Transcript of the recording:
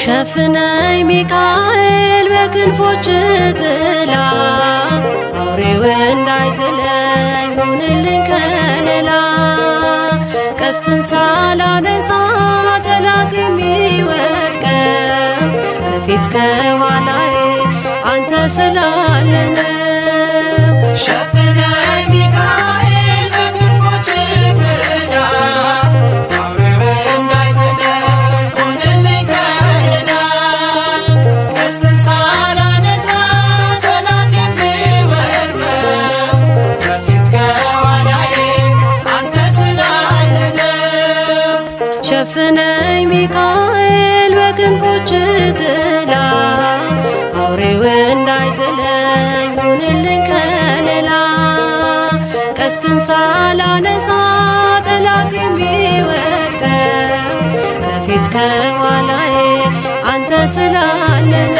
ሸፍነኝ ሚካኤል በክንፎች ጥላ አውሬው እንዳይጥለኝ ሁንልኝ ከለላ ቀስትን ሳላነሳ ጠላት የሚወድቀው ከፊት ከኋላዬ አንተ ስላለነ ሸፍነኝ ሚካኤል በክንፎች ጥላ አውሬው እንዳይጥለኝ ሁንልኝ ከለላ ቀስትን ሳላነሳ ጠላት የሚወድቀው ከፊት ከኋላዬ አንተ ስላለነ ሸፍነኝ ሚካኤል በክንፎች ጥላ አውሬው እንዳይጥለኝ ሁንልኝ ከለላ ቀስትን ሳላነሳ ጠላት የሚወድቀው ከፊት ከኋላዬ አንተ ስላለነ